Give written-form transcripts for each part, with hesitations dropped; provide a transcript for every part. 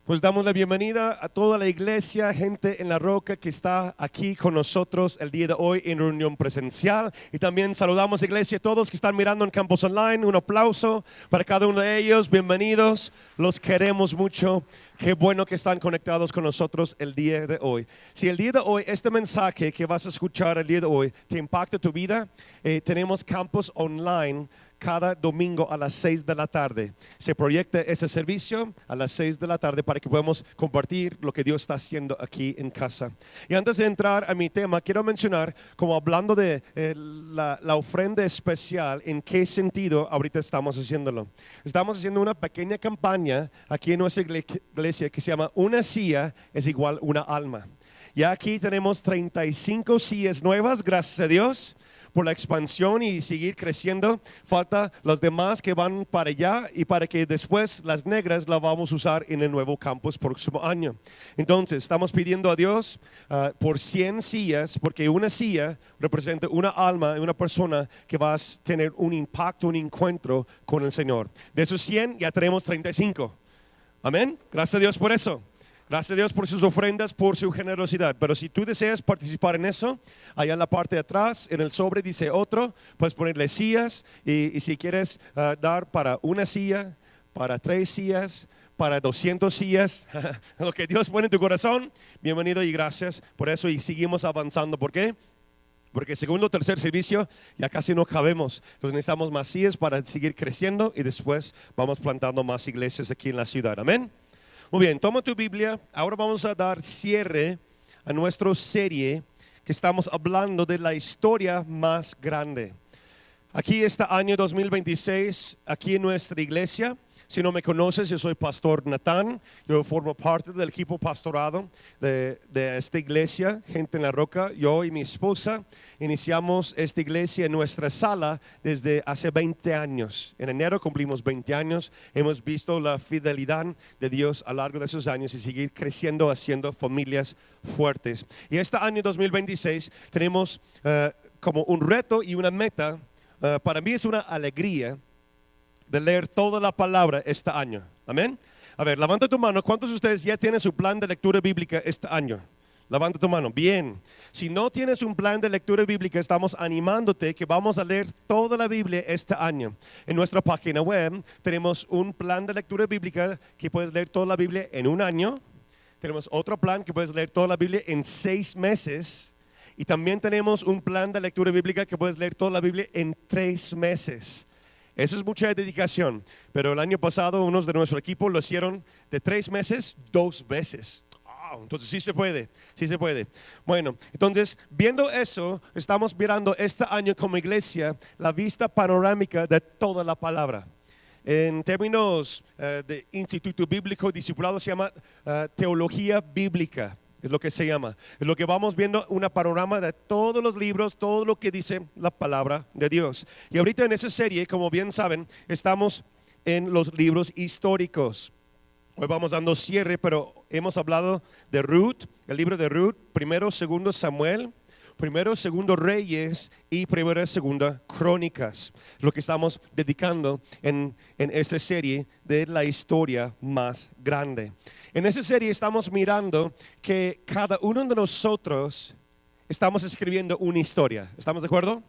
Pues damos la bienvenida a toda la iglesia, gente en la roca que está aquí con nosotros el día de hoy en reunión presencial. Y también saludamos, iglesia, a todos que están mirando en Campus Online. Un aplauso para cada uno de ellos. Bienvenidos, los queremos mucho. Qué bueno que están conectados con nosotros el día de hoy. Si el día de hoy, este mensaje que vas a escuchar el día de hoy te impacta tu vida, tenemos Campus Online cada domingo a las 6 de la tarde. Se proyecta ese servicio a las 6 de la tarde para que podamos compartir lo que Dios está haciendo aquí en casa. Y antes de entrar a mi tema, quiero mencionar, como hablando de la ofrenda especial, en qué sentido ahorita estamos haciéndolo. Estamos haciendo una pequeña campaña aquí en nuestra iglesia que se llama Una silla es igual una alma. Ya aquí tenemos 35 sillas nuevas, gracias a Dios por la expansión y seguir creciendo. Falta los demás que van para allá y para que después las negras las vamos a usar en el nuevo campus próximo año. Entonces estamos pidiendo a Dios por 100 sillas, porque una silla representa una alma, una persona que va a tener un impacto, un encuentro con el Señor. De esos 100 ya tenemos 35. Amén. Gracias a Dios por eso. Gracias a Dios por sus ofrendas, por su generosidad. Pero si tú deseas participar en eso, allá en la parte de atrás, en el sobre dice otro, puedes ponerle sillas y si quieres dar para una silla, para 3 sillas, para 200 sillas, lo que Dios pone en tu corazón, bienvenido y gracias por eso y seguimos avanzando. ¿Por qué? Porque segundo o tercer servicio ya casi no cabemos. Entonces necesitamos más sillas para seguir creciendo y después vamos plantando más iglesias aquí en la ciudad. Amén. Muy bien, toma tu Biblia. Ahora vamos a dar cierre a nuestra serie que estamos hablando de la historia más grande. Aquí este año 2026, aquí en nuestra iglesia. Si no me conoces, yo soy Pastor Natán. Yo formo parte del equipo pastorado de esta iglesia, Gente en la Roca. Yo y mi esposa iniciamos esta iglesia en nuestra sala desde hace 20 años. En enero cumplimos 20 años. Hemos visto la fidelidad de Dios a lo largo de esos años y seguir creciendo, haciendo familias fuertes. Y este año 2026 tenemos como un reto y una meta. Para mí es una alegría de leer toda la palabra este año. Amén. A ver, levanta tu mano. ¿Cuántos de ustedes ya tienen su plan de lectura bíblica este año? Levanta tu mano. Bien. Si no tienes un plan de lectura bíblica, estamos animándote que vamos a leer toda la Biblia este año. En nuestra página web tenemos un plan de lectura bíblica que puedes leer toda la Biblia en un año. Tenemos otro plan que puedes leer toda la Biblia en 6 meses. Y también tenemos un plan de lectura bíblica que puedes leer toda la Biblia en 3 meses. Eso es mucha dedicación, pero el año pasado unos de nuestro equipo lo hicieron de 3 meses, 2 veces. Entonces sí se puede, sí se puede. Bueno, entonces viendo eso, estamos mirando este año como iglesia la vista panorámica de toda la palabra. En términos de Instituto Bíblico Discipulado se llama teología bíblica. Es lo que se llama. Es lo que vamos viendo, una panorama de todos los libros, todo lo que dice la palabra de Dios. Y ahorita en esa serie, como bien saben, estamos en los libros históricos. Hoy vamos dando cierre, pero hemos hablado de Ruth, el libro de Ruth, primero, segundo Samuel, primero, segundo Reyes y primero, segunda Crónicas. Lo que estamos dedicando en esta serie de la historia más grande. En esa serie estamos mirando que cada uno de nosotros estamos escribiendo una historia. ¿Estamos de acuerdo?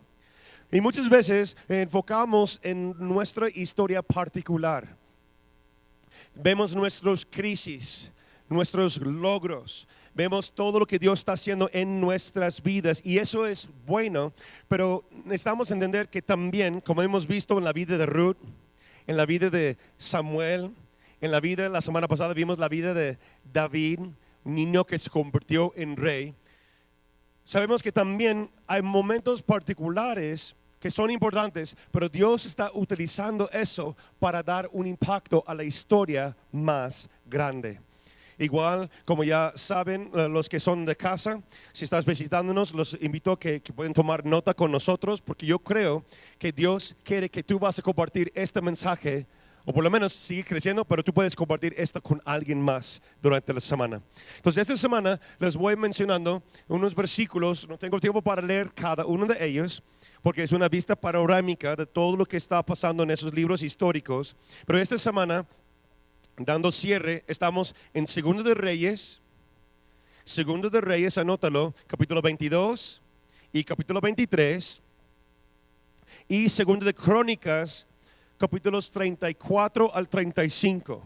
Y muchas veces enfocamos en nuestra historia particular. Vemos nuestras crisis, nuestros logros. Vemos todo lo que Dios está haciendo en nuestras vidas y eso es bueno, pero necesitamos entender que también, como hemos visto en la vida de Ruth, en la vida de Samuel, en la vida, la semana pasada vimos la vida de David, un niño que se convirtió en rey. Sabemos que también hay momentos particulares que son importantes, pero Dios está utilizando eso para dar un impacto a la historia más grande. Igual, como ya saben los que son de casa, si estás visitándonos, los invito a que pueden tomar nota con nosotros, porque yo creo que Dios quiere que tú vas a compartir este mensaje, o por lo menos seguir creciendo, pero tú puedes compartir esto con alguien más durante la semana. Entonces, esta semana les voy mencionando unos versículos, no tengo tiempo para leer cada uno de ellos, porque es una vista panorámica de todo lo que está pasando en esos libros históricos, pero esta semana dando cierre, estamos en Segundo de Reyes. Segundo de Reyes, anótalo, capítulo 22 y capítulo 23. Y Segundo de Crónicas, capítulos 34 al 35.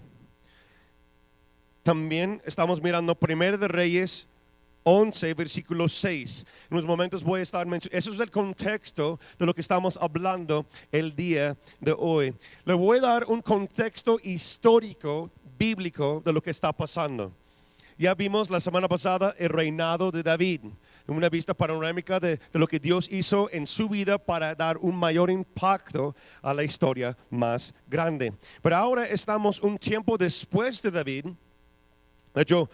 También estamos mirando Primero de Reyes 11, versículo 6. En unos momentos voy a estar mencionando. Eso es el contexto de lo que estamos hablando el día de hoy. Le voy a dar un contexto histórico, bíblico, de lo que está pasando. Ya vimos la semana pasada el reinado de David, una vista panorámica de lo que Dios hizo en su vida para dar un mayor impacto a la historia más grande. Pero ahora estamos un tiempo después de David. De hecho,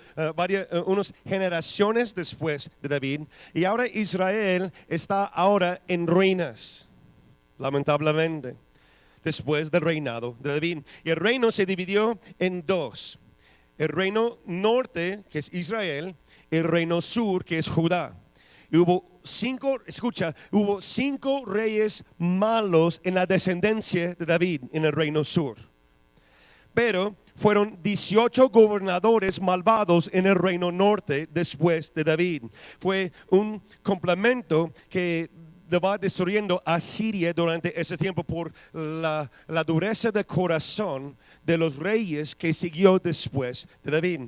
unas generaciones después de David, y ahora Israel está ahora en ruinas, lamentablemente, después del reinado de David. Y el reino se dividió en dos: el reino norte, que es Israel, el reino sur, que es Judá. Y hubo cinco reyes malos en la descendencia de David en el reino sur. Pero fueron 18 gobernadores malvados en el reino norte después de David. Fue un complemento que va destruyendo a Siria durante ese tiempo por la dureza de corazón de los reyes que siguió después de David.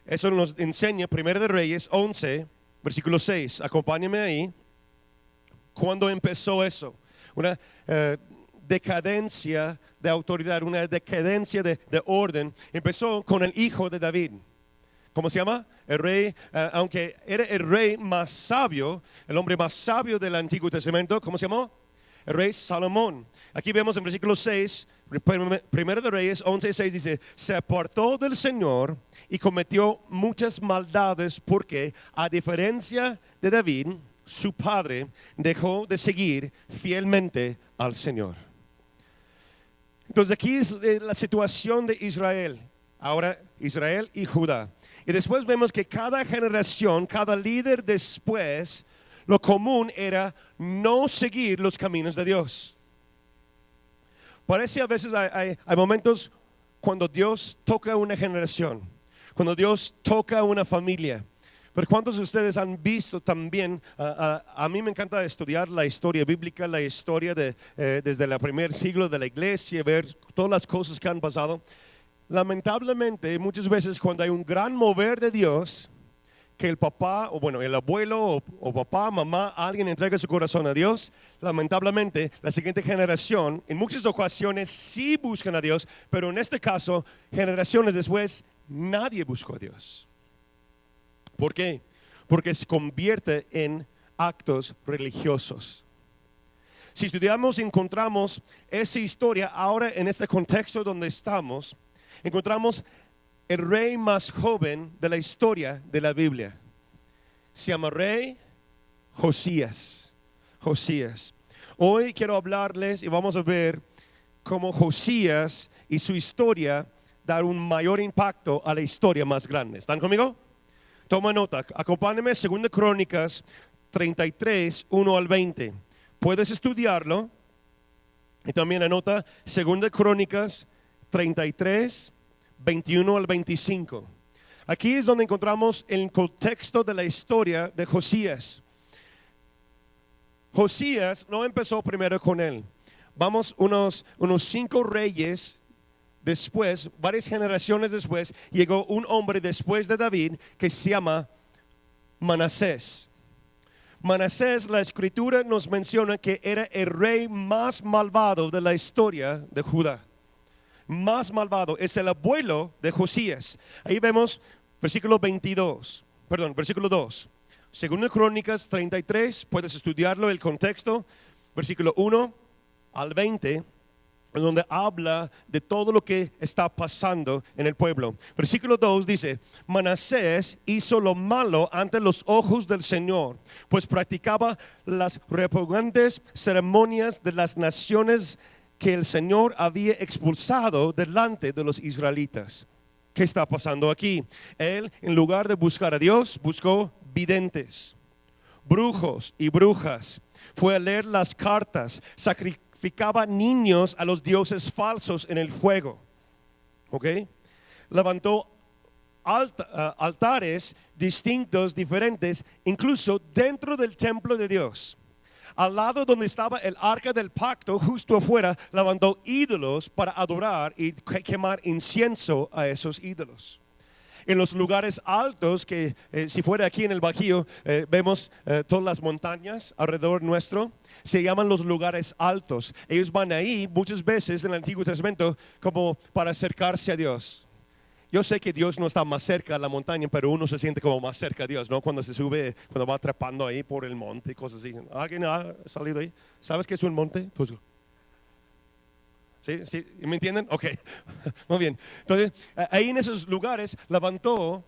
Eso nos enseña Primero de Reyes 11, versículo 6. Acompáñame ahí. ¿Cuándo empezó eso? Una decadencia de autoridad, una decadencia de orden. Empezó con el hijo de David. ¿Cómo se llama? El rey, aunque era el rey más sabio, el hombre más sabio del Antiguo Testamento, ¿cómo se llamó? El rey Salomón. Aquí vemos en versículo 6, Primero de Reyes 11:6 dice: se apartó del Señor y cometió muchas maldades porque, a diferencia de David, su padre, dejó de seguir fielmente al Señor. Entonces aquí es la situación de Israel. Ahora Israel y Judá. Y después vemos que cada generación, cada líder después, lo común era no seguir los caminos de Dios. Parece a veces hay momentos cuando Dios toca una generación, cuando Dios toca una familia. Pero ¿cuántos de ustedes han visto también? A mí me encanta estudiar la historia bíblica, la historia desde el primer siglo de la iglesia, ver todas las cosas que han pasado. Lamentablemente, muchas veces cuando hay un gran mover de Dios, que el papá, o bueno, el abuelo o papá, mamá, alguien entrega su corazón a Dios, lamentablemente la siguiente generación, en muchas ocasiones sí buscan a Dios, pero en este caso, generaciones después, nadie buscó a Dios. ¿Por qué? Porque se convierte en actos religiosos. Si estudiamos y encontramos esa historia ahora en este contexto donde estamos, encontramos el rey más joven de la historia de la Biblia. Se llama rey Josías. Josías. Hoy quiero hablarles y vamos a ver cómo Josías y su historia dan un mayor impacto a la historia más grande. ¿Están conmigo? Toma nota, acompáñame, 2 Crónicas 33, 1 al 20. Puedes estudiarlo. Y también anota 2 Crónicas 33, 21 al 25. Aquí es donde encontramos el contexto de la historia de Josías. Josías no empezó primero con él. Vamos unos 5 reyes después, varias generaciones después, llegó un hombre después de David que se llama Manasés. Manasés, la escritura nos menciona que era el rey más malvado de la historia de Judá. Más malvado, es el abuelo de Josías. Ahí vemos versículo 2. Según Crónicas 33, puedes estudiarlo, el contexto, versículo 1 al 20. Donde habla de todo lo que está pasando en el pueblo. Versículo 2 dice: Manasés hizo lo malo ante los ojos del Señor, pues practicaba las repugnantes ceremonias de las naciones que el Señor había expulsado delante de los israelitas. ¿Qué está pasando aquí? Él, en lugar de buscar a Dios, buscó videntes, brujos y brujas. Fue a leer las cartas, sacrificaba niños a los dioses falsos en el fuego. ¿Ok? levantó altares distintos, diferentes, incluso dentro del templo de Dios. Al lado donde estaba el arca del pacto, justo afuera, levantó ídolos para adorar y quemar incienso a esos ídolos. En los lugares altos, que si fuera aquí en el Bajío, vemos todas las montañas alrededor nuestro, se llaman los lugares altos. Ellos van ahí muchas veces en el Antiguo Testamento como para acercarse a Dios. Yo sé que Dios no está más cerca de la montaña, pero uno se siente como más cerca a Dios, ¿no? Cuando se sube, cuando va trepando ahí por el monte y cosas así. ¿Alguien ha salido ahí? ¿Sabes qué es un monte? Pues, ¿sí? ¿Sí? ¿Me entienden? Ok, muy bien. Entonces, ahí en esos lugares levantó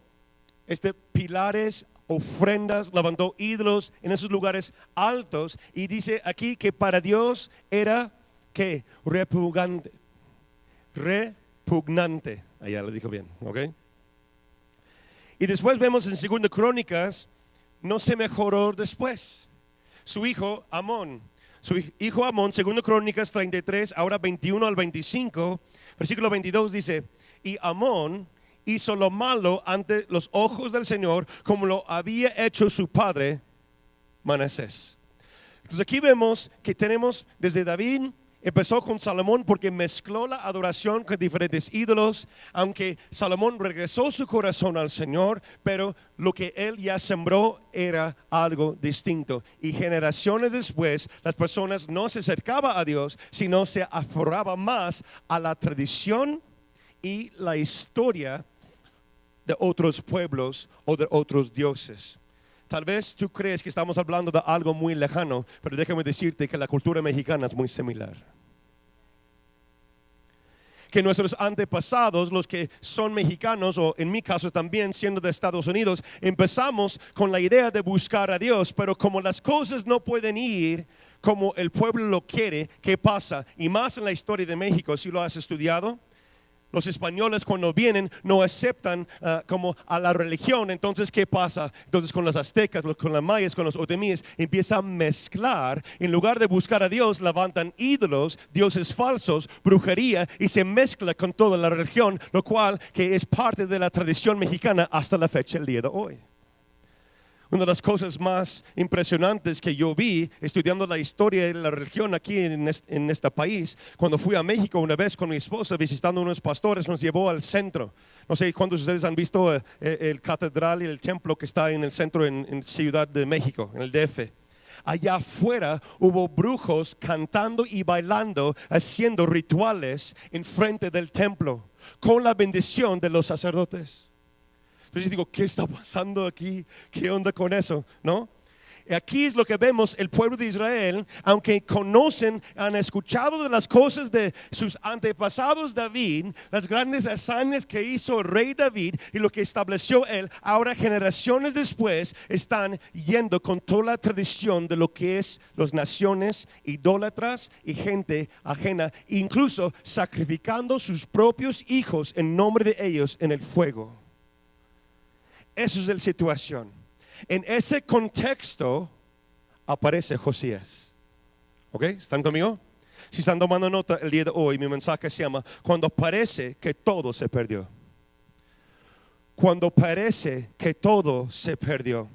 pilares, ofrendas, levantó ídolos en esos lugares altos. Y dice aquí que para Dios era, ¿qué? Repugnante. Repugnante. Allá lo dijo bien, ¿ok? Y después vemos en 2 Crónicas, no se mejoró después. Su hijo Amón, 2 Crónicas 33, ahora 21 al 25, versículo 22 dice, y Amón hizo lo malo ante los ojos del Señor, como lo había hecho su padre Manasés. Entonces aquí vemos que tenemos desde David. Empezó con Salomón porque mezcló la adoración con diferentes ídolos, aunque Salomón regresó su corazón al Señor, pero lo que él ya sembró era algo distinto. Y generaciones después, las personas no se acercaban a Dios, sino se aferraban más a la tradición y la historia de otros pueblos o de otros dioses. Tal vez tú crees que estamos hablando de algo muy lejano, pero déjame decirte que la cultura mexicana es muy similar. Que nuestros antepasados, los que son mexicanos, o en mi caso también siendo de Estados Unidos, empezamos con la idea de buscar a Dios, pero como las cosas no pueden ir como el pueblo lo quiere, ¿qué pasa? Y más en la historia de México, si lo has estudiado. Los españoles cuando vienen no aceptan como a la religión. Entonces, ¿qué pasa? Entonces con los aztecas, con los mayas, con los otomíes, empiezan a mezclar. En lugar de buscar a Dios, levantan ídolos, dioses falsos, brujería, y se mezcla con toda la religión, lo cual que es parte de la tradición mexicana hasta la fecha, el día de hoy. Una de las cosas más impresionantes que yo vi estudiando la historia de la religión aquí en este país, cuando fui a México una vez con mi esposa visitando unos pastores, nos llevó al centro. No sé cuántos de ustedes han visto el catedral y el templo que está en el centro en Ciudad de México, en el DF. Allá afuera hubo brujos cantando y bailando, haciendo rituales en frente del templo, con la bendición de los sacerdotes. Entonces digo, ¿qué está pasando aquí? ¿Qué onda con eso? ¿No? Aquí es lo que vemos, el pueblo de Israel, aunque conocen, han escuchado de las cosas de sus antepasados David, las grandes hazañas que hizo el rey David y lo que estableció él, ahora generaciones después están yendo con toda la tradición de lo que es las naciones idólatras y gente ajena, incluso sacrificando sus propios hijos en nombre de ellos en el fuego. Esa es la situación. En ese contexto aparece Josías. ¿Ok? ¿Están conmigo? Si están tomando nota el día de hoy, mi mensaje se llama cuando parece que todo se perdió. Cuando parece que todo se perdió.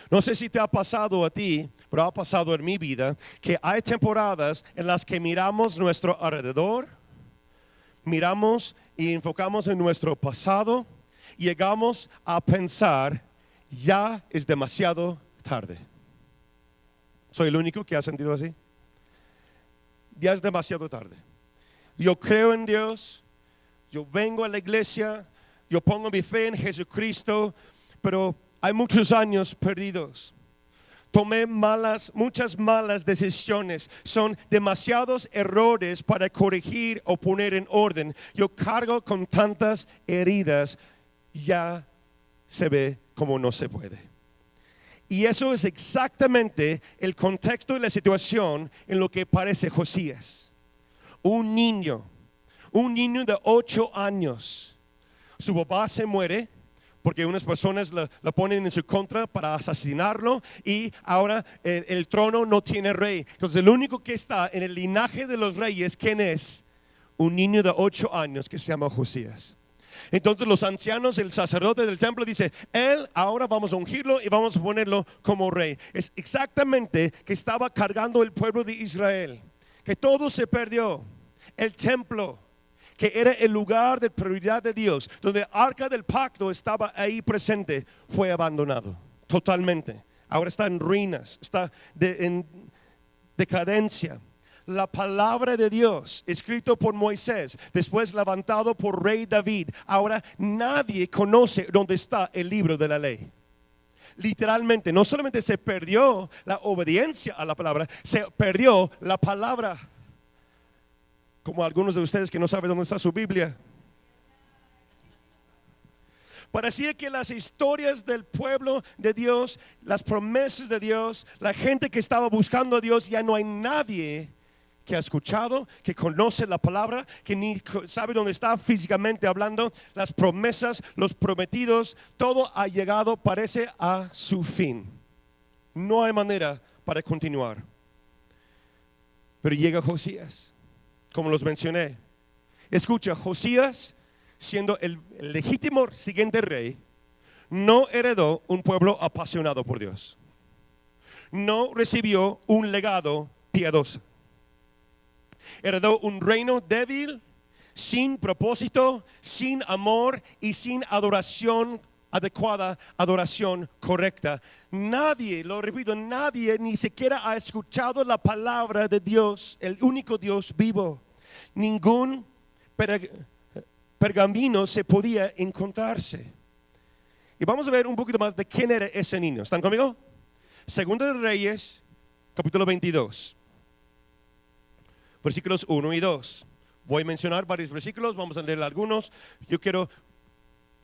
No sé si te ha pasado a ti, pero ha pasado en mi vida, que hay temporadas en las que miramos nuestro alrededor, miramos y enfocamos en nuestro pasado. Llegamos a pensar, ya es demasiado tarde. ¿Soy el único que ha sentido así? Ya es demasiado tarde. Yo creo en Dios, yo vengo a la iglesia, yo pongo mi fe en Jesucristo, pero hay muchos años perdidos. Tomé muchas malas decisiones. Son demasiados errores para corregir o poner en orden. Yo cargo con tantas heridas. Ya se ve como no se puede. Y eso es exactamente el contexto y la situación en lo que parece Josías. Un niño de 8 años. Su papá se muere porque unas personas la ponen en su contra para asesinarlo, y ahora el trono no tiene rey. Entonces el único que está en el linaje de los reyes, ¿quién es? un niño de 8 años que se llama Josías. Entonces los ancianos, el sacerdote del templo dice, él ahora vamos a ungirlo y vamos a ponerlo como rey. Es exactamente que estaba cargando el pueblo de Israel, que todo se perdió. El templo, que era el lugar de prioridad de Dios, donde el arca del pacto estaba ahí presente, fue abandonado totalmente. Ahora está en ruinas, está en decadencia. La palabra de Dios, escrito por Moisés, después levantado por rey David, ahora nadie conoce dónde está el libro de la ley. Literalmente, no solamente se perdió la obediencia a la palabra, se perdió la palabra. Como algunos de ustedes que no saben dónde está su Biblia. Parecía que las historias del pueblo de Dios, las promesas de Dios, la gente que estaba buscando a Dios, ya no hay nadie que ha escuchado, que conoce la palabra, que ni sabe dónde está físicamente hablando. Las promesas, los prometidos, todo ha llegado, parece, a su fin. No hay manera para continuar. Pero llega Josías, como los mencioné. Escucha, Josías, siendo el legítimo siguiente rey, no heredó un pueblo apasionado por Dios. No recibió un legado piadoso. Heredó un reino débil, sin propósito, sin amor y sin adoración adecuada, adoración correcta. Nadie, lo repito, nadie ni siquiera ha escuchado la palabra de Dios, el único Dios vivo. Ningún pergamino se podía encontrarse. Y vamos a ver un poquito más de quién era ese niño. ¿Están conmigo? Segunda de Reyes, capítulo 22. Versículos 1 y 2. Voy a mencionar varios versículos, vamos a leer algunos.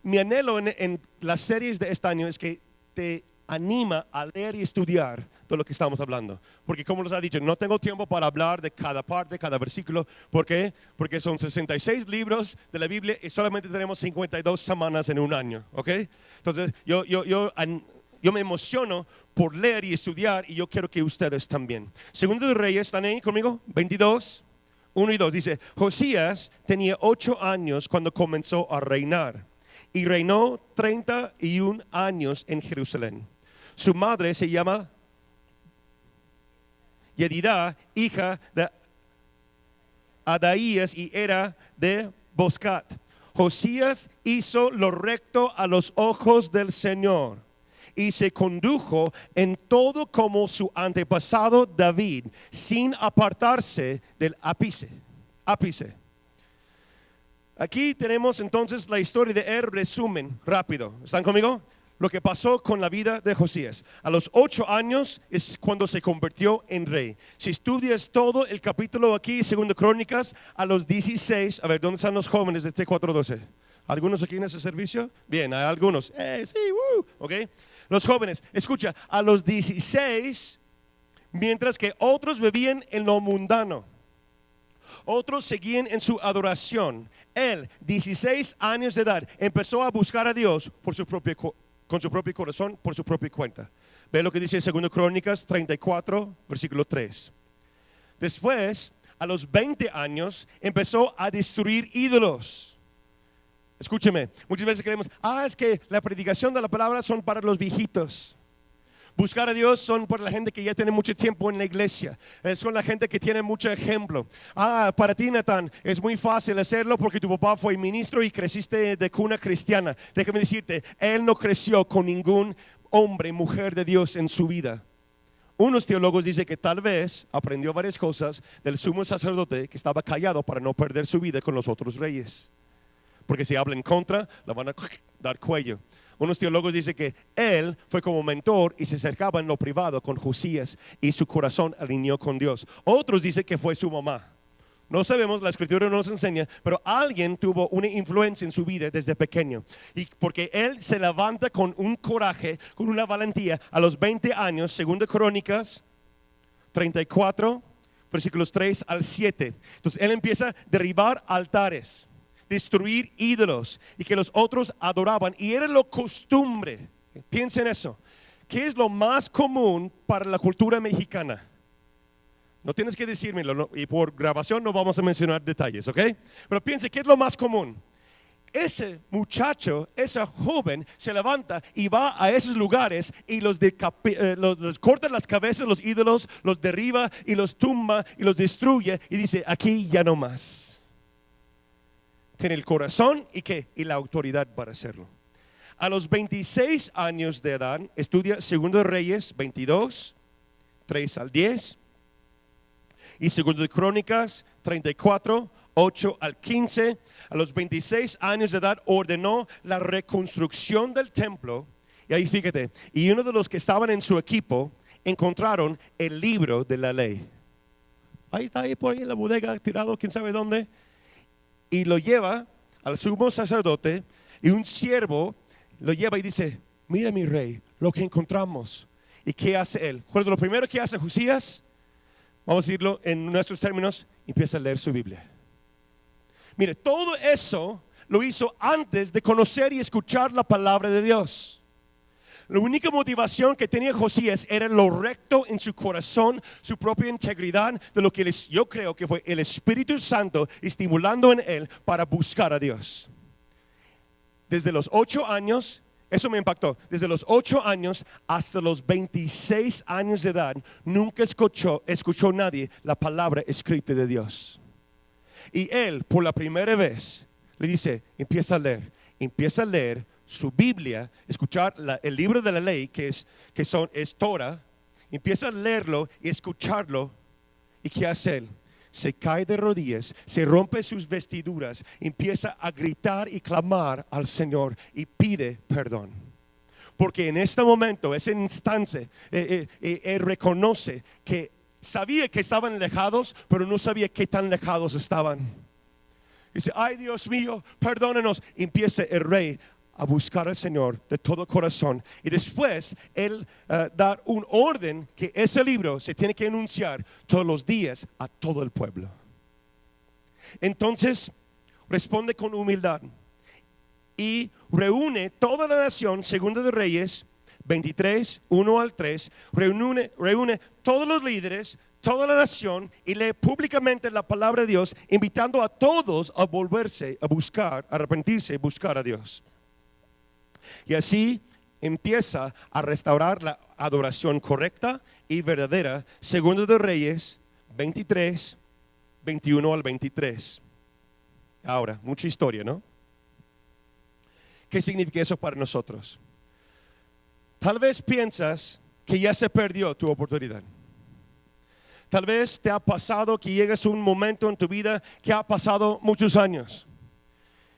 Mi anhelo en las series de este año es que te anima a leer y estudiar de lo que estamos hablando. Porque como les ha dicho, no tengo tiempo para hablar de cada parte, cada versículo. ¿Por qué? Porque son 66 libros de la Biblia y solamente tenemos 52 semanas en un año. ¿Ok? Entonces yo me emociono por leer y estudiar y yo quiero que ustedes también. Segundo de Reyes, ¿están ahí conmigo? 22, 1 y 2. Dice, Josías tenía 8 años cuando comenzó a reinar y reinó 31 años en Jerusalén. Su madre se llama Yedidá, hija de Adaías y era de Boscat. Josías hizo lo recto a los ojos del Señor y se condujo en todo como su antepasado David, sin apartarse del ápice. Aquí tenemos entonces la historia de el resumen rápido. ¿Están conmigo? Lo que pasó con la vida de Josías. A los 8 años es cuando se convirtió en rey. Si estudias todo el capítulo aquí, Segunda Crónicas, a los 16, a ver, ¿dónde están los jóvenes de T412? ¿Algunos aquí en ese servicio? Bien, hay algunos. Sí, ok. Los jóvenes, escucha, a los 16, mientras que otros vivían en lo mundano, otros seguían en su adoración. Él, 16 años de edad, empezó a buscar a Dios con su propio corazón, por su propia cuenta. Ve lo que dice 2 Crónicas 34, versículo 3. Después, a los 20 años, empezó a destruir ídolos. Escúcheme, muchas veces creemos, es que la predicación de la palabra son para los viejitos. Buscar a Dios son para la gente que ya tiene mucho tiempo en la iglesia. Son la gente que tiene mucho ejemplo. Para ti, Natán, es muy fácil hacerlo porque tu papá fue ministro y creciste de cuna cristiana. Déjame decirte, él no creció con ningún hombre, mujer de Dios en su vida. Unos teólogos dicen que tal vez aprendió varias cosas del sumo sacerdote que estaba callado para no perder su vida con los otros reyes. Porque si habla en contra, le van a dar cuello. Unos teólogos dicen que él fue como mentor y se acercaba en lo privado con Josías y su corazón alineó con Dios. Otros dicen que fue su mamá. No sabemos, la escritura no nos enseña, pero alguien tuvo una influencia en su vida desde pequeño. Y porque él se levanta con un coraje, con una valentía a los 20 años, 2 Crónicas 34, versículos 3 al 7. Entonces él empieza a derribar altares, destruir ídolos y que los otros adoraban, y era lo costumbre. Piensen eso. ¿Qué es lo más común para la cultura mexicana? No tienes que decírmelo, y por grabación no vamos a mencionar detalles, ¿ok? Pero piense, ¿qué es lo más común? Ese muchacho, esa joven se levanta y va a esos lugares y los corta las cabezas, los ídolos, los derriba y los tumba y los destruye y dice, aquí ya no más. Tiene el corazón y ¿qué? Y la autoridad para hacerlo. A los 26 años de edad, estudia 2 Reyes 22, 3 al 10 y 2 de Crónicas 34, 8 al 15. A los 26 años de edad ordenó la reconstrucción del templo. Y ahí fíjate, y uno de los que estaban en su equipo encontraron el libro de la ley. Ahí está, ahí por ahí en la bodega, tirado, quién sabe dónde. Y lo lleva al sumo sacerdote y un siervo lo lleva y dice, mira mi rey, lo que encontramos. ¿Y qué hace él? Pues lo primero que hace Josías, vamos a decirlo en nuestros términos, empieza a leer su Biblia. Mire, todo eso lo hizo antes de conocer y escuchar la palabra de Dios. La única motivación que tenía Josías era lo recto en su corazón, su propia integridad, de lo que yo creo que fue el Espíritu Santo estimulando en él para buscar a Dios. Desde los 8 años, eso me impactó, desde los 8 años hasta los 26 años de edad, nunca escuchó nadie la palabra escrita de Dios. Y él, por la primera vez, le dice, empieza a leer su Biblia, escuchar el libro de la ley, que es Torah, empieza a leerlo y escucharlo. ¿Y qué hace él? Se cae de rodillas, se rompe sus vestiduras, empieza a gritar y clamar al Señor y pide perdón. Porque en este momento, ese instante, él reconoce que sabía que estaban alejados, pero no sabía qué tan alejados estaban. Dice, ay Dios mío, perdónenos. Empieza el rey a buscar al Señor de todo corazón. Y después él da un orden que ese libro se tiene que anunciar todos los días a todo el pueblo. Entonces responde con humildad y reúne toda la nación, 2 de Reyes 23, 1 al 3, reúne todos los líderes, toda la nación y lee públicamente la palabra de Dios, invitando a todos a volverse, a buscar, a arrepentirse y buscar a Dios. Y así empieza a restaurar la adoración correcta y verdadera, 2 de Reyes 23, 21 al 23. Ahora, mucha historia, ¿no? ¿Qué significa eso para nosotros? Tal vez piensas que ya se perdió tu oportunidad. Tal vez te ha pasado que llegas a un momento en tu vida que ha pasado muchos años.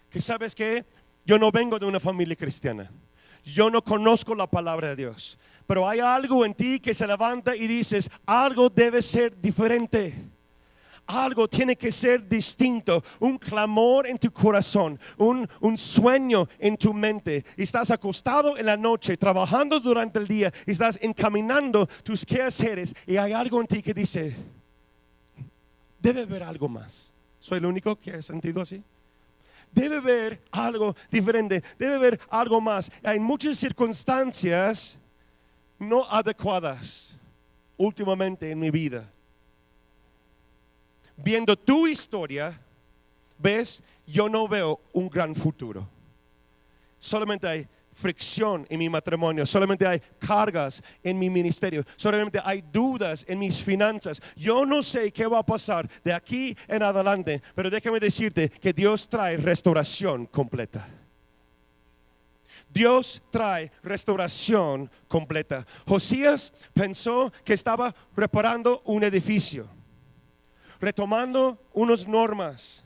Que sabes que yo no vengo de una familia cristiana. Yo no conozco la palabra de Dios. Pero hay algo en ti que se levanta y dices, algo debe ser diferente. Algo tiene que ser distinto, un clamor en tu corazón, un sueño en tu mente. Y estás acostado en la noche, trabajando durante el día, y estás encaminando tus quehaceres y hay algo en ti que dice, debe haber algo más. ¿Soy el único que ha sentido así? Debe haber algo diferente, debe haber algo más. Hay muchas circunstancias no adecuadas últimamente en mi vida. Viendo tu historia, ves, yo no veo un gran futuro. Solamente hay fricción en mi matrimonio, solamente hay cargas en mi ministerio, solamente hay dudas en mis finanzas. Yo no sé qué va a pasar de aquí en adelante, pero déjame decirte que Dios trae restauración completa. Dios trae restauración completa. Josías pensó que estaba reparando un edificio, retomando unas normas,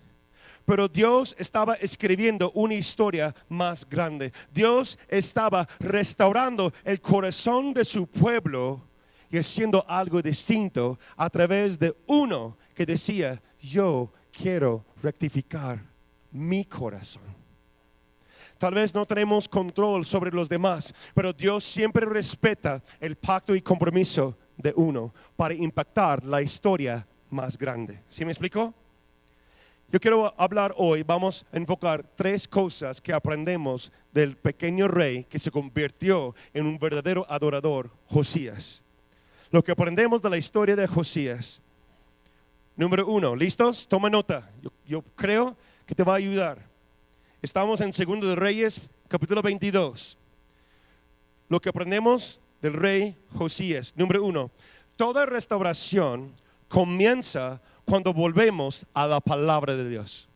pero Dios estaba escribiendo una historia más grande. Dios estaba restaurando el corazón de su pueblo y haciendo algo distinto a través de uno que decía, yo quiero rectificar mi corazón. Tal vez no tenemos control sobre los demás, pero Dios siempre respeta el pacto y compromiso de uno para impactar la historia más grande. ¿Sí me explico? Yo quiero hablar hoy, vamos a enfocar 3 cosas que aprendemos del pequeño rey que se convirtió en un verdadero adorador, Josías. Lo que aprendemos de la historia de Josías Número 1, ¿listos? Toma nota. Yo creo que te va a ayudar. Estamos en 2 de Reyes, capítulo 22. Lo que aprendemos del rey Josías. Número 1, toda restauración comienza cuando volvemos a la palabra de Dios.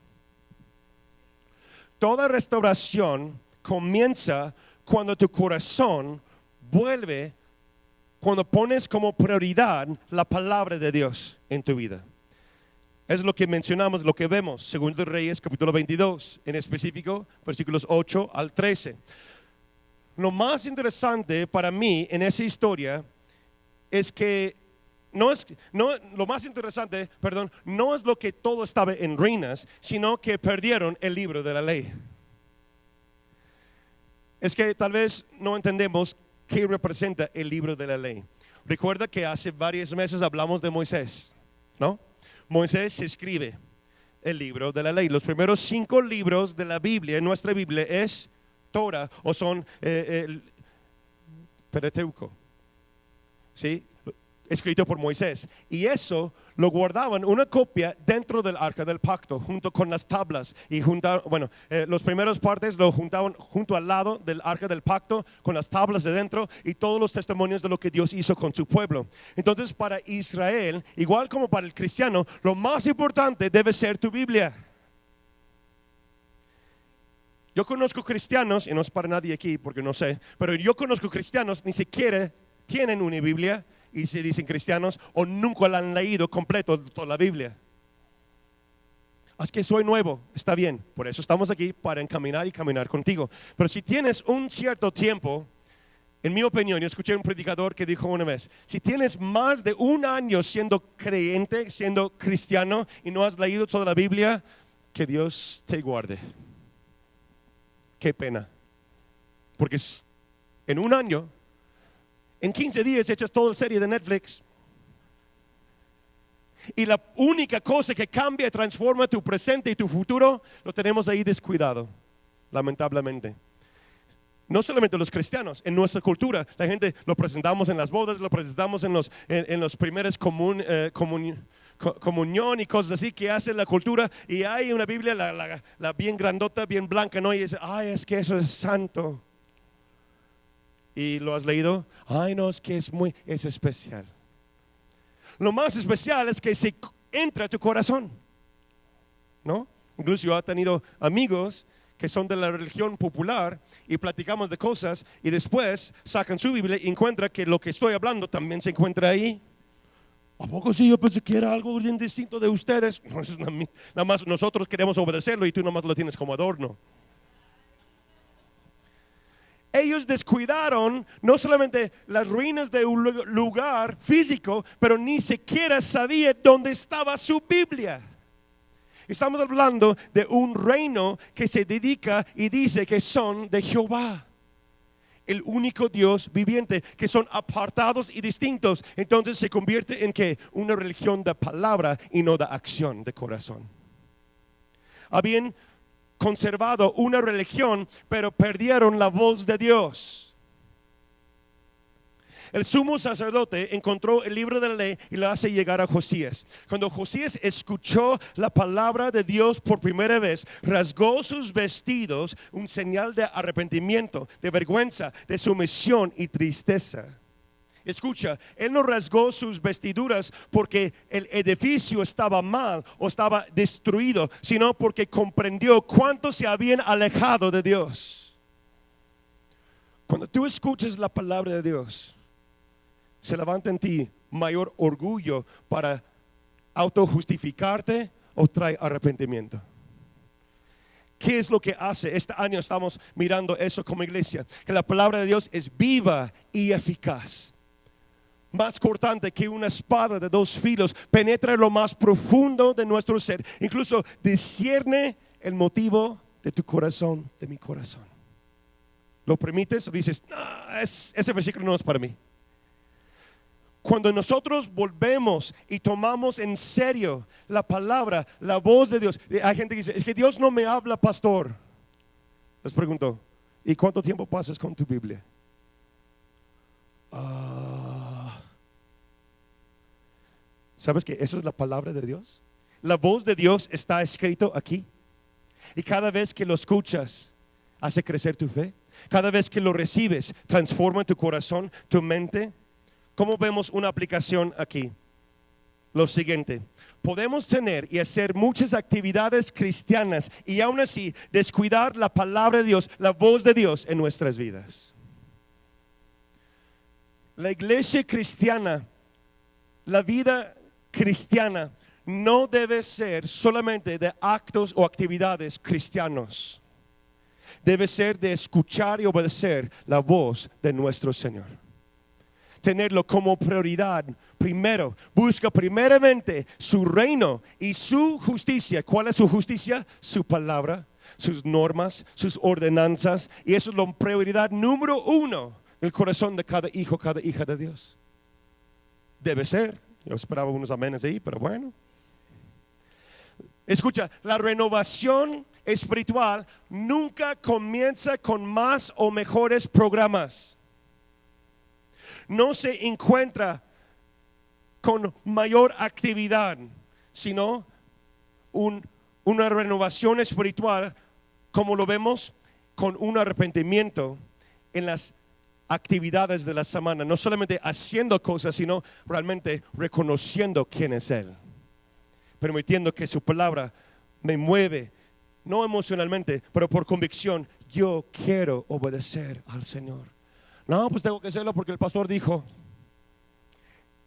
Toda restauración comienza cuando tu corazón vuelve, cuando pones como prioridad la palabra de Dios en tu vida. Es lo que mencionamos, lo que vemos, según de Reyes, capítulo 22, en específico, versículos 8 al 13. Lo más interesante para mí en esa historia es que no es lo que todo estaba en ruinas, sino que perdieron el libro de la ley. Es que tal vez no entendemos qué representa el libro de la ley. Recuerda que hace varios meses hablamos de Moisés, ¿no? Moisés escribe el libro de la ley. Los primeros 5 libros de la Biblia, en nuestra Biblia, es Torah o son el Pentateuco, ¿sí? Escrito por Moisés, y eso lo guardaban una copia dentro del arca del pacto junto con las tablas y los primeros partes lo juntaban junto al lado del arca del pacto con las tablas de dentro y todos los testimonios de lo que Dios hizo con su pueblo. Entonces para Israel, igual como para el cristiano, lo más importante debe ser tu Biblia. Yo conozco cristianos, y no es para nadie aquí porque no sé, pero yo conozco cristianos ni siquiera tienen una Biblia y se dicen cristianos o nunca la han leído completo toda la Biblia. Es que soy nuevo, está bien, por eso estamos aquí para encaminar y caminar contigo. Pero si tienes un cierto tiempo, en mi opinión, yo escuché a un predicador que dijo una vez, si tienes más de 1 año siendo creyente, siendo cristiano y no has leído toda la Biblia, que Dios te guarde. Qué pena, porque en 1 año, en 15 días echas toda la serie de Netflix. Y la única cosa que cambia y transforma tu presente y tu futuro, lo tenemos ahí descuidado, lamentablemente. No solamente los cristianos, en nuestra cultura, la gente lo presentamos en las bodas, lo presentamos en los primeros comunión y cosas así que hace la cultura. Y hay una Biblia, la bien grandota, bien blanca, ¿no? Y dice, ay, es que eso es santo. ¿Y lo has leído? Ay, no, es que es especial. Lo más especial es que se entra a tu corazón, ¿no? Incluso yo he tenido amigos que son de la religión popular y platicamos de cosas y después sacan su Biblia y encuentran que lo que estoy hablando también se encuentra ahí. ¿A poco sí? Yo pensé que era algo bien distinto de ustedes. No, nada más nosotros queremos obedecerlo y tú nomás lo tienes como adorno. Ellos descuidaron no solamente las ruinas de un lugar físico, pero ni siquiera sabía dónde estaba su Biblia. Estamos hablando de un reino que se dedica y dice que son de Jehová, el único Dios viviente, que son apartados y distintos. Entonces se convierte en que una religión de palabra y no de acción, de corazón. Habían conservado una religión, pero perdieron la voz de Dios. El sumo sacerdote encontró el libro de la ley y lo hace llegar a Josías. Cuando Josías escuchó la palabra de Dios por primera vez, rasgó sus vestidos, un señal de arrepentimiento, de vergüenza, de sumisión y tristeza. Escucha, él no rasgó sus vestiduras porque el edificio estaba mal o estaba destruido, sino porque comprendió cuánto se habían alejado de Dios. Cuando tú escuchas la palabra de Dios, se levanta en ti mayor orgullo para autojustificarte o trae arrepentimiento. ¿Qué es lo que hace? Este año estamos mirando eso como iglesia, que la palabra de Dios es viva y eficaz, más cortante que una espada de 2 filos, penetra lo más profundo de nuestro ser, incluso discierne el motivo de tu corazón, de mi corazón. ¿Lo permites? O dices, no, ese versículo no es para mí. Cuando nosotros volvemos y tomamos en serio la palabra, la voz de Dios, hay gente que dice, es que Dios no me habla, pastor. Les pregunto, ¿y cuánto tiempo pasas con tu Biblia? ¿Sabes que eso es la palabra de Dios? La voz de Dios está escrito aquí. Y cada vez que lo escuchas, hace crecer tu fe. Cada vez que lo recibes, transforma tu corazón, tu mente. ¿Cómo vemos una aplicación aquí? Lo siguiente: podemos tener y hacer muchas actividades cristianas y aún así descuidar la palabra de Dios, la voz de Dios en nuestras vidas. La iglesia cristiana, la vida cristiana no debe ser solamente de actos o actividades cristianos. Debe ser de escuchar y obedecer la voz de nuestro Señor. Tenerlo como prioridad primero. Busca primeramente su reino y su justicia. ¿Cuál es su justicia? Su palabra, sus normas, sus ordenanzas. Y eso es la prioridad número uno del corazón de cada hijo, cada hija de Dios. Debe ser. Yo esperaba unos amenes ahí, pero bueno. Escucha, la renovación espiritual nunca comienza con más o mejores programas. No se encuentra con mayor actividad, sino una renovación espiritual, como lo vemos, con un arrepentimiento en las actividades de la semana. No solamente haciendo cosas, sino realmente reconociendo quién es Él. Permitiendo que su palabra me mueve, no emocionalmente, pero por convicción. Yo quiero obedecer al Señor. No, pues tengo que hacerlo porque el pastor dijo.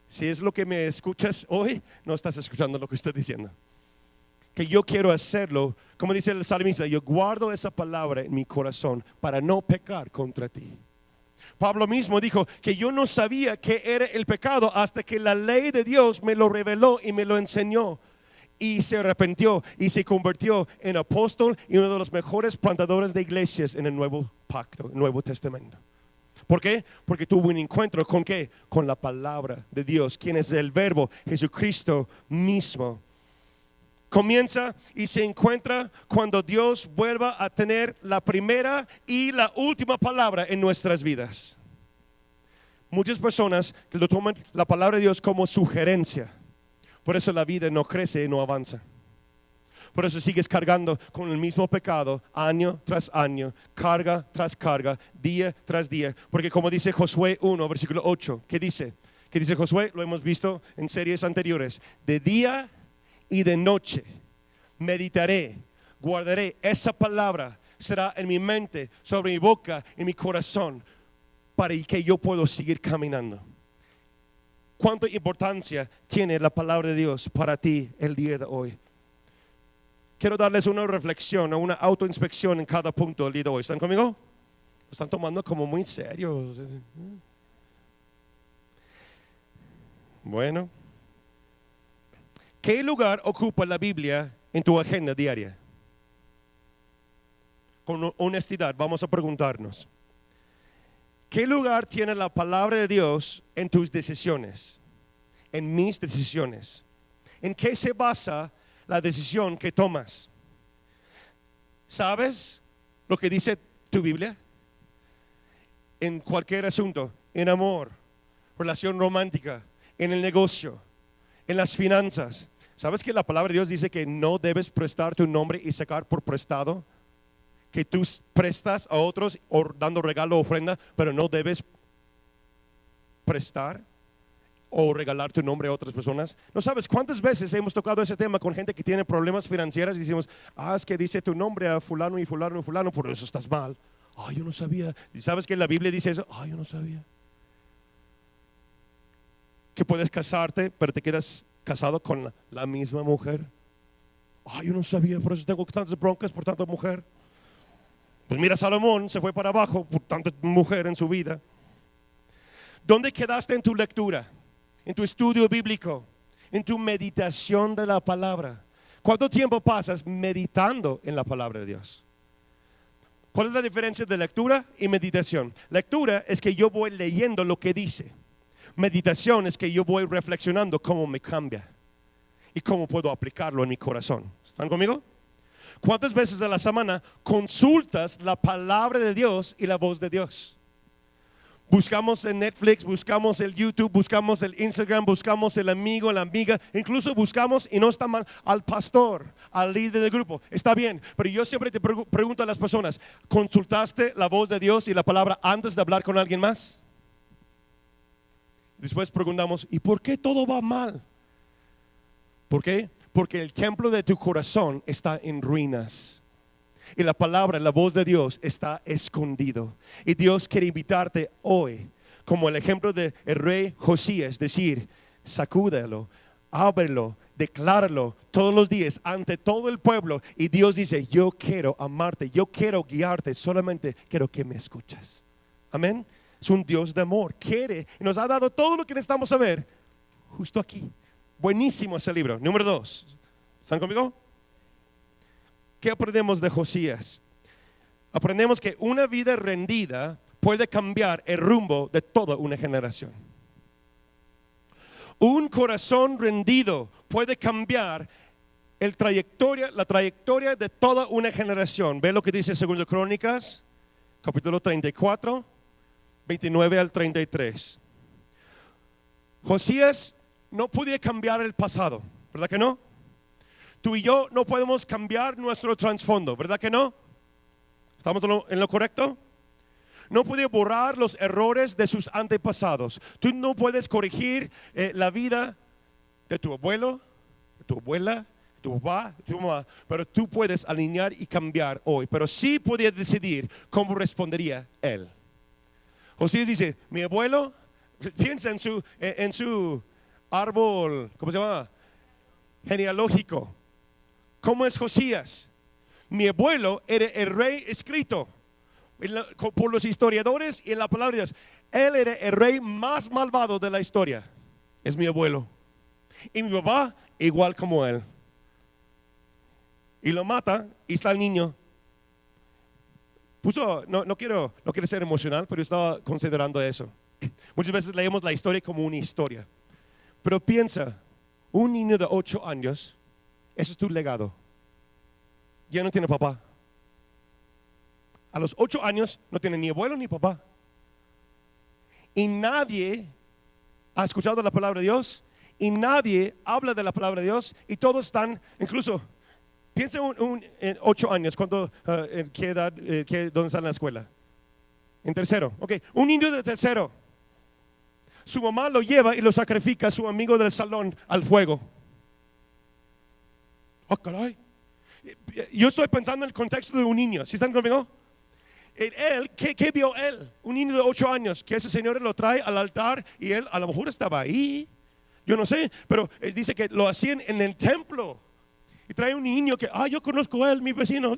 Si es lo que me escuchas hoy, no estás escuchando lo que estoy diciendo. Que yo quiero hacerlo, como dice el salmista, yo guardo esa palabra en mi corazón para no pecar contra ti. Pablo mismo dijo que yo no sabía qué era el pecado hasta que la ley de Dios me lo reveló y me lo enseñó. Y se arrepintió y se convirtió en apóstol y uno de los mejores plantadores de iglesias en el nuevo pacto, el Nuevo Testamento. ¿Por qué? Porque tuvo un encuentro con ¿qué? Con la palabra de Dios, quien es el verbo, Jesucristo mismo. Comienza y se encuentra cuando Dios vuelva a tener la primera y la última palabra en nuestras vidas. Muchas personas que lo toman la palabra de Dios como sugerencia. Por eso la vida no crece y no avanza. Por eso sigues cargando con el mismo pecado año tras año, carga tras carga, día tras día. Porque como dice Josué 1, versículo 8, ¿qué dice? ¿Qué dice Josué? Lo hemos visto en series anteriores. De día y de noche meditaré, guardaré esa palabra, será en mi mente, sobre mi boca, en mi corazón, para que yo pueda seguir caminando. ¿Cuánta importancia tiene la palabra de Dios para ti el día de hoy? Quiero darles una reflexión o una autoinspección en cada punto del día de hoy. ¿Están conmigo? Lo están tomando como muy serio. Bueno, ¿qué lugar ocupa la Biblia en tu agenda diaria? Con honestidad vamos a preguntarnos. ¿Qué lugar tiene la palabra de Dios en tus decisiones? En mis decisiones. ¿En qué se basa la decisión que tomas? ¿Sabes lo que dice tu Biblia? En cualquier asunto, en amor, relación romántica, en el negocio, en las finanzas. ¿Sabes que la palabra de Dios dice que no debes prestar tu nombre y sacar por prestado? Que tú prestas a otros o dando regalo o ofrenda, pero no debes prestar o regalar tu nombre a otras personas. ¿No sabes cuántas veces hemos tocado ese tema con gente que tiene problemas financieros y decimos, es que dice tu nombre a fulano y fulano y fulano, por eso estás mal? Yo no sabía. ¿Y sabes que la Biblia dice eso? Yo no sabía. Que puedes casarte, pero te quedas casado con la misma mujer. Yo no sabía, por eso tengo tantas broncas por tanta mujer. Pues mira, Salomón se fue para abajo por tanta mujer en su vida. ¿Dónde quedaste en tu lectura? En tu estudio bíblico, en tu meditación de la palabra. ¿Cuánto tiempo pasas meditando en la palabra de Dios? ¿Cuál es la diferencia de lectura y meditación? Lectura es que yo voy leyendo lo que dice. Meditación es que yo voy reflexionando cómo me cambia y cómo puedo aplicarlo en mi corazón. ¿Están conmigo? ¿Cuántas veces a la semana consultas la palabra de Dios y la voz de Dios? Buscamos en Netflix, buscamos el YouTube, buscamos el Instagram, buscamos el amigo, la amiga, incluso buscamos, y no está mal, al pastor, al líder del grupo. Está bien, pero yo siempre te pregunto a las personas, ¿consultaste la voz de Dios y la palabra antes de hablar con alguien más? Después preguntamos, ¿y por qué todo va mal? ¿Por qué? Porque el templo de tu corazón está en ruinas. Y la palabra, la voz de Dios está escondido. Y Dios quiere invitarte hoy, como el ejemplo del rey Josías, decir, sacúdelo, ábrelo, decláralo todos los días ante todo el pueblo. Y Dios dice, yo quiero amarte, yo quiero guiarte, solamente quiero que me escuches. Amén. Es un Dios de amor, quiere y nos ha dado todo lo que necesitamos saber justo aquí. Buenísimo ese libro. Número 2. ¿Están conmigo? ¿Qué aprendemos de Josías? Aprendemos que una vida rendida puede cambiar el rumbo de toda una generación. Un corazón rendido puede cambiar la trayectoria de toda una generación. Ve lo que dice 2 Crónicas, capítulo 34, 29 al 33. Josías no podía cambiar el pasado, ¿verdad que no? Tú y yo no podemos cambiar nuestro trasfondo, ¿verdad que no? ¿Estamos en lo correcto? No puede borrar los errores de sus antepasados. Tú no puedes corregir la vida de tu abuelo, de tu abuela, de tu papá, de tu mamá, pero tú puedes alinear y cambiar hoy. Pero sí podía decidir cómo respondería él. Josías dice, mi abuelo, piensa en su árbol, ¿cómo se llama? Genealógico. ¿Cómo es Josías? Mi abuelo era el rey escrito por los historiadores y en la palabra de Dios. Él era el rey más malvado de la historia. Es mi abuelo. Y mi papá igual como él. Y lo mata y está el niño. No quiero ser emocional, pero estaba considerando eso. Muchas veces leemos la historia como una historia. Pero piensa, un niño de 8 años, eso es tu legado. Ya no tiene papá. A los 8 años no tiene ni abuelo ni papá. Y nadie ha escuchado la palabra de Dios. Y nadie habla de la palabra de Dios. Y todos están, incluso, piensa en 8 años, ¿en qué edad, dónde está en la escuela? En tercero. Ok, un niño de tercero. Su mamá lo lleva y lo sacrifica a su amigo del salón al fuego. Oh, caray. Yo estoy pensando en el contexto de un niño. ¿Sí están conmigo? ¿Qué vio él? Un niño de 8 años, que ese señor lo trae al altar y él a lo mejor estaba ahí. Yo no sé, pero dice que lo hacían en el templo. Y trae un niño que, yo conozco a él, mi vecino.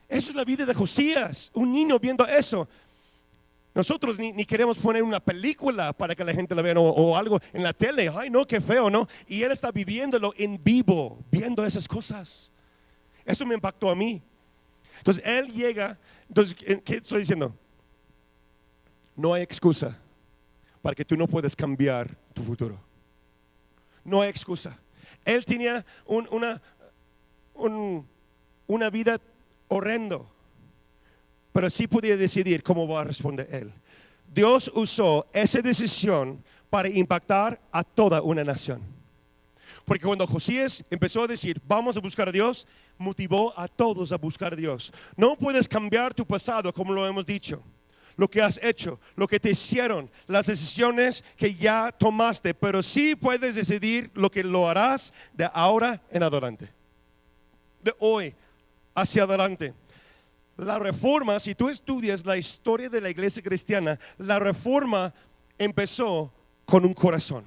Eso es la vida de Josías, un niño viendo eso. Nosotros ni queremos poner una película para que la gente la vea o algo en la tele. Ay, no, qué feo, ¿no? Y él está viviéndolo en vivo, viendo esas cosas. Eso me impactó a mí. Entonces, él llega. Entonces, ¿qué estoy diciendo? No hay excusa para que tú no puedas cambiar tu futuro. No hay excusa. Él tenía una vida horrendo, pero sí podía decidir cómo va a responder él. Dios usó esa decisión para impactar a toda una nación. Porque cuando Josías empezó a decir, vamos a buscar a Dios, motivó a todos a buscar a Dios. No puedes cambiar tu pasado, como lo hemos dicho. Lo que has hecho, lo que te hicieron, las decisiones que ya tomaste, pero sí puedes decidir lo que lo harás de ahora en adelante. De hoy hacia adelante. La reforma, si tú estudias la historia de la iglesia cristiana, la reforma empezó con un corazón,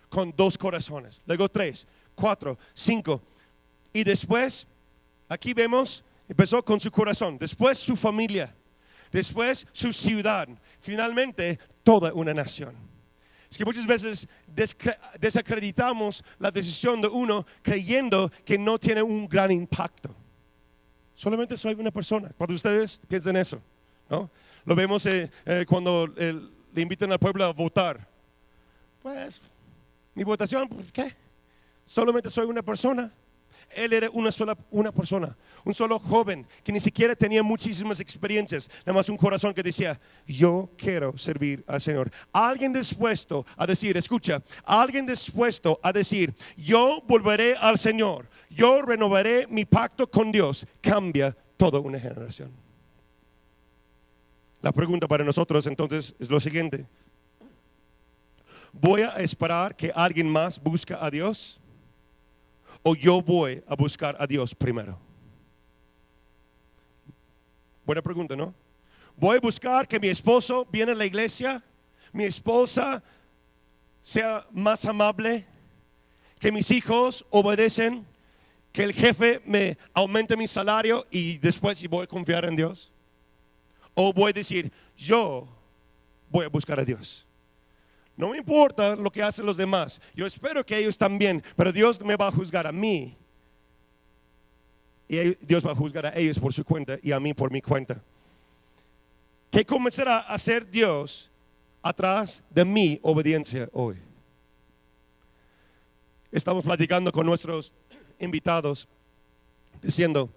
con 2 corazones, luego 3, 4, 5, y después, aquí vemos, empezó con su corazón, después su familia, después su ciudad, finalmente toda una nación. Es que muchas veces desacreditamos la decisión de uno creyendo que no tiene un gran impacto. Solamente soy una persona. Cuando ustedes piensan eso, ¿no? Lo vemos cuando le invitan al pueblo a votar. Pues, mi votación, ¿qué? Solamente soy una persona. Él era una persona, un solo joven que ni siquiera tenía muchísimas experiencias, nada más un corazón que decía, yo quiero servir al Señor. Alguien dispuesto a decir, escucha, alguien dispuesto a decir, yo volveré al Señor, yo renovaré mi pacto con Dios, cambia toda una generación. La pregunta para nosotros entonces es lo siguiente: ¿voy a esperar que alguien más busque a Dios? ¿O yo voy a buscar a Dios primero? Buena pregunta, ¿no? ¿Voy a buscar que mi esposo viene a la iglesia? ¿Mi esposa sea más amable? ¿Que mis hijos obedecen? ¿Que el jefe me aumente mi salario y después voy a confiar en Dios? ¿O voy a decir, yo voy a buscar a Dios? No me importa lo que hacen los demás. Yo espero que ellos también, pero Dios me va a juzgar a mí. Y Dios va a juzgar a ellos por su cuenta y a mí por mi cuenta. ¿Qué comenzará a hacer Dios atrás de mi obediencia hoy? Estamos platicando con nuestros invitados, diciendo,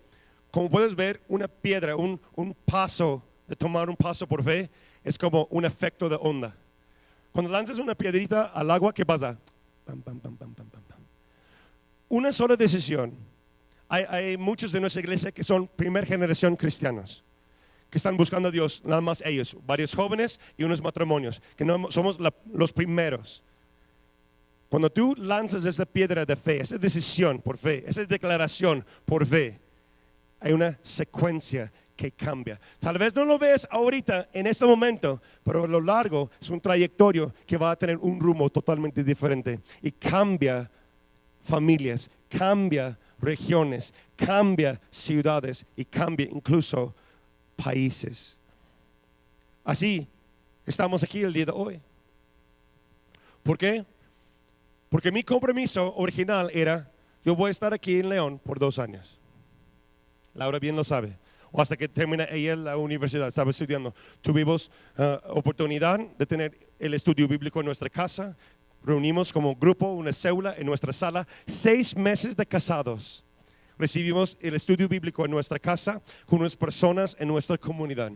como puedes ver, una piedra, un paso, de tomar un paso por fe, es como un efecto de onda. Cuando lanzas una piedrita al agua, ¿qué pasa? Pam, pam, pam, pam, pam, pam, pam. Una sola decisión. Hay muchos de nuestra iglesia que son primera generación cristianos, que están buscando a Dios, nada más ellos, varios jóvenes y unos matrimonios, que no somos los primeros. Cuando tú lanzas esa piedra de fe, esa decisión por fe, esa declaración por fe, hay una secuencia que cambia. Tal vez no lo ves ahorita en este momento, pero a lo largo es un trayectorio que va a tener un rumbo totalmente diferente y cambia familias, cambia regiones, cambia ciudades y cambia incluso países. Así estamos aquí el día de hoy. ¿Por qué? Porque mi compromiso original era, yo voy a estar aquí en León por 2 años. Laura bien lo sabe. O hasta que termine ella la universidad, estaba estudiando. Tuvimos oportunidad de tener el estudio bíblico en nuestra casa. Reunimos como grupo una célula en nuestra sala. 6 meses de casados. Recibimos el estudio bíblico en nuestra casa con unas personas en nuestra comunidad.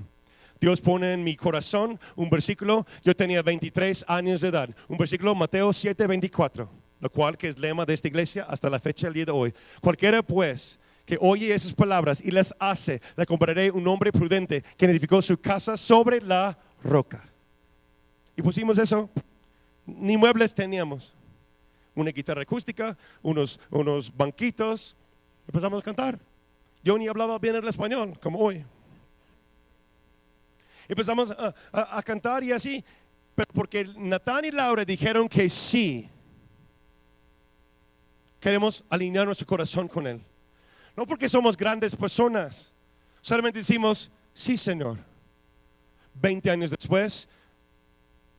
Dios pone en mi corazón un versículo. Yo tenía 23 años de edad. Un versículo, Mateo 7:24, lo cual que es lema de esta iglesia hasta la fecha del día de hoy. Cualquiera pues que oye esas palabras y las hace, le compararé un hombre prudente que edificó su casa sobre la roca. Y pusimos eso. Ni muebles teníamos. Una guitarra acústica, unos banquitos. Empezamos a cantar. Yo ni hablaba bien el español, como hoy. Empezamos a cantar y así. Pero porque Natán y Laura dijeron que sí, queremos alinear nuestro corazón con Él. No porque somos grandes personas, solamente decimos, sí Señor. 20 años después,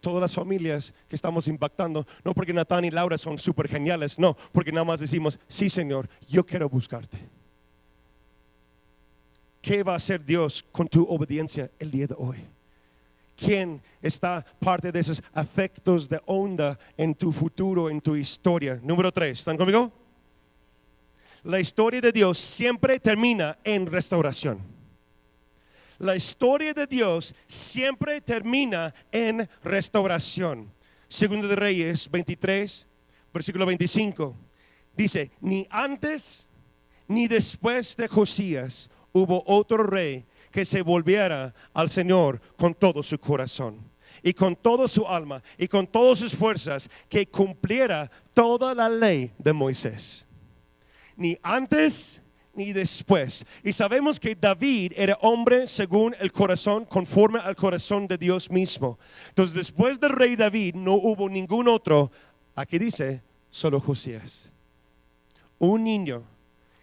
todas las familias que estamos impactando, no porque Natán y Laura son súper geniales, no, porque nada más decimos, sí Señor, yo quiero buscarte. ¿Qué va a hacer Dios con tu obediencia el día de hoy? ¿Quién está parte de esos efectos de onda en tu futuro, en tu historia? Número 3, ¿están conmigo? La historia de Dios siempre termina en restauración. La historia de Dios siempre termina en restauración. Segundo de Reyes 23, versículo 25. Dice, ni antes ni después de Josías hubo otro rey que se volviera al Señor con todo su corazón y con toda su alma y con todas sus fuerzas, que cumpliera toda la ley de Moisés. Ni antes ni después. Y sabemos que David era hombre según el corazón, conforme al corazón de Dios mismo. Entonces después del rey David no hubo ningún otro. Aquí dice, solo Josías. Un niño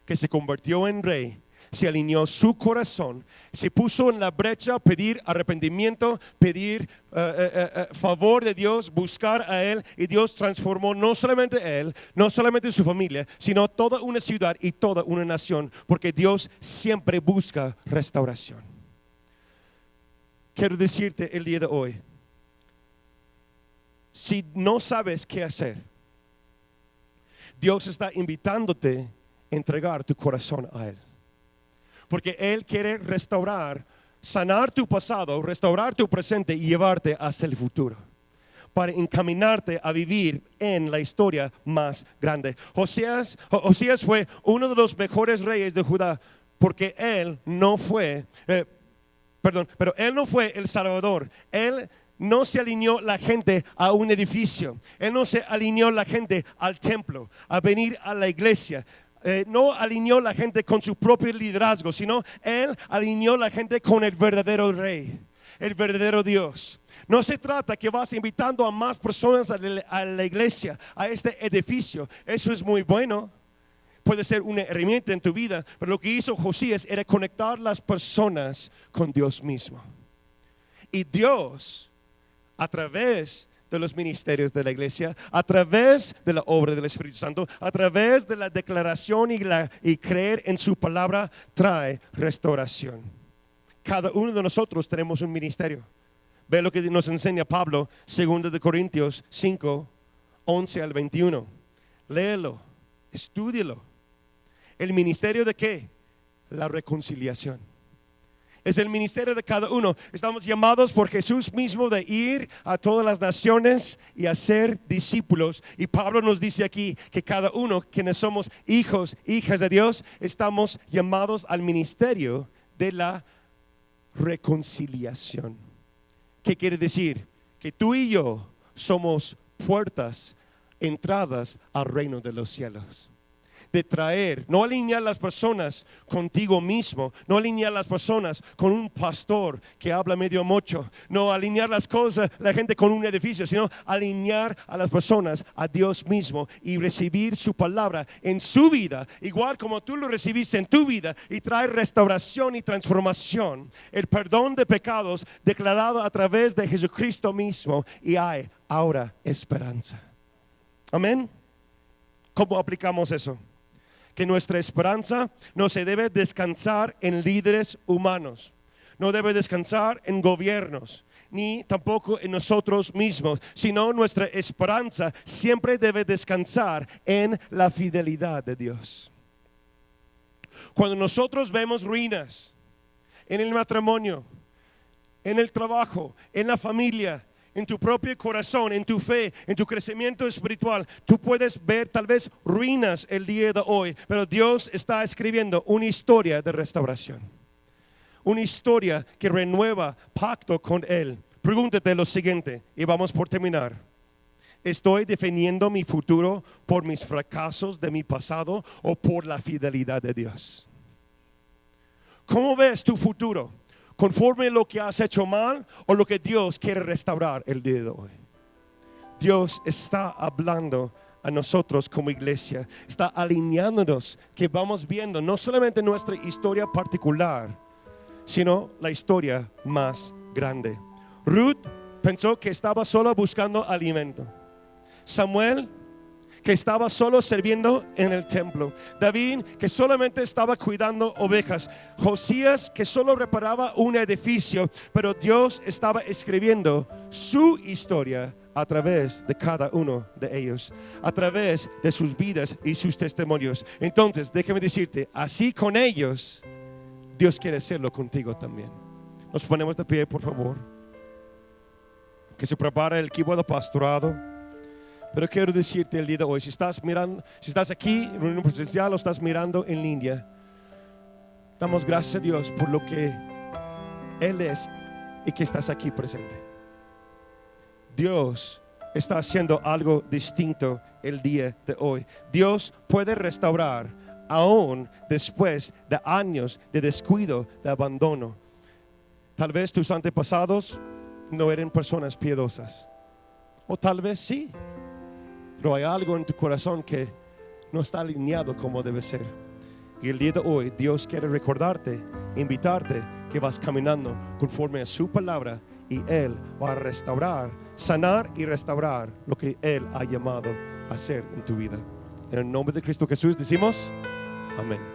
que se convirtió en rey, se alineó su corazón, se puso en la brecha a pedir arrepentimiento, pedir favor de Dios, buscar a Él, y Dios transformó no solamente a Él, no solamente su familia, sino toda una ciudad y toda una nación, porque Dios siempre busca restauración. Quiero decirte el día de hoy, si no sabes qué hacer, Dios está invitándote entregar tu corazón a Él. Porque Él quiere restaurar, sanar tu pasado, restaurar tu presente y llevarte hacia el futuro, para encaminarte a vivir en la historia más grande. Josías fue uno de los mejores reyes de Judá, porque él no fue, pero él no fue el Salvador. Él no se alineó la gente a un edificio. Él no se alineó la gente al templo, a venir a la iglesia. No alineó la gente con su propio liderazgo, sino él alineó la gente con el verdadero rey, el verdadero Dios. No se trata que vas invitando a más personas a la iglesia, a este edificio. Eso es muy bueno. Puede ser una herramienta en tu vida, pero lo que hizo Josías era conectar las personas con Dios mismo. Y Dios, a través de los ministerios de la iglesia, a través de la obra del Espíritu Santo, a través de la declaración y creer en su palabra, trae restauración. Cada uno de nosotros tenemos un ministerio. Ve lo que nos enseña Pablo, 2 de Corintios 5, 11 al 21. Léelo, estúdielo. ¿El ministerio de qué? La reconciliación. Es el ministerio de cada uno. Estamos llamados por Jesús mismo de ir a todas las naciones y hacer discípulos. Y Pablo nos dice aquí que cada uno, quienes somos hijos, hijas de Dios, estamos llamados al ministerio de la reconciliación. ¿Qué quiere decir? Que tú y yo somos puertas, entradas al reino de los cielos. De traer, no alinear las personas contigo mismo, no alinear las personas con un pastor que habla medio mocho, no alinear las cosas, la gente con un edificio, sino alinear a las personas a Dios mismo y recibir su palabra en su vida, igual como tú lo recibiste en tu vida, y traer restauración y transformación, el perdón de pecados declarado a través de Jesucristo mismo, y hay ahora esperanza. Amén. ¿Cómo aplicamos eso? Que nuestra esperanza no se debe descansar en líderes humanos, no debe descansar en gobiernos, ni tampoco en nosotros mismos, sino nuestra esperanza siempre debe descansar en la fidelidad de Dios. Cuando nosotros vemos ruinas en el matrimonio, en el trabajo, en la familia, en tu propio corazón, en tu fe, en tu crecimiento espiritual, tú puedes ver tal vez ruinas el día de hoy, pero Dios está escribiendo una historia de restauración, una historia que renueva pacto con Él. Pregúntate lo siguiente y vamos por terminar. ¿Estoy definiendo mi futuro por mis fracasos de mi pasado o por la fidelidad de Dios? ¿Cómo ves tu futuro? ¿Conforme lo que has hecho mal o lo que Dios quiere restaurar el día de hoy? Dios está hablando a nosotros como iglesia, está alineándonos, que vamos viendo no solamente nuestra historia particular, sino la historia más grande. Ruth pensó que estaba sola buscando alimento. Samuel, que estaba solo sirviendo en el templo. David, que solamente estaba cuidando ovejas. Josías, que solo reparaba un edificio, pero Dios estaba escribiendo su historia a través de cada uno de ellos, a través de sus vidas y sus testimonios. Entonces, déjame decirte, así con ellos, Dios quiere hacerlo contigo también. Nos ponemos de pie, por favor. Que se prepare el equipo de pastorado. Pero quiero decirte el día de hoy, si estás aquí en reunión presencial o estás mirando en línea, damos gracias a Dios por lo que Él es y que estás aquí presente. Dios está haciendo algo distinto el día de hoy. Dios puede restaurar aún después de años de descuido, de abandono. Tal vez tus antepasados no eran personas piadosas, o tal vez sí. Pero hay algo en tu corazón que no está alineado como debe ser. Y el día de hoy Dios quiere recordarte, invitarte que vas caminando conforme a su palabra, y Él va a restaurar, sanar y restaurar lo que Él ha llamado a hacer en tu vida. En el nombre de Cristo Jesús decimos amén.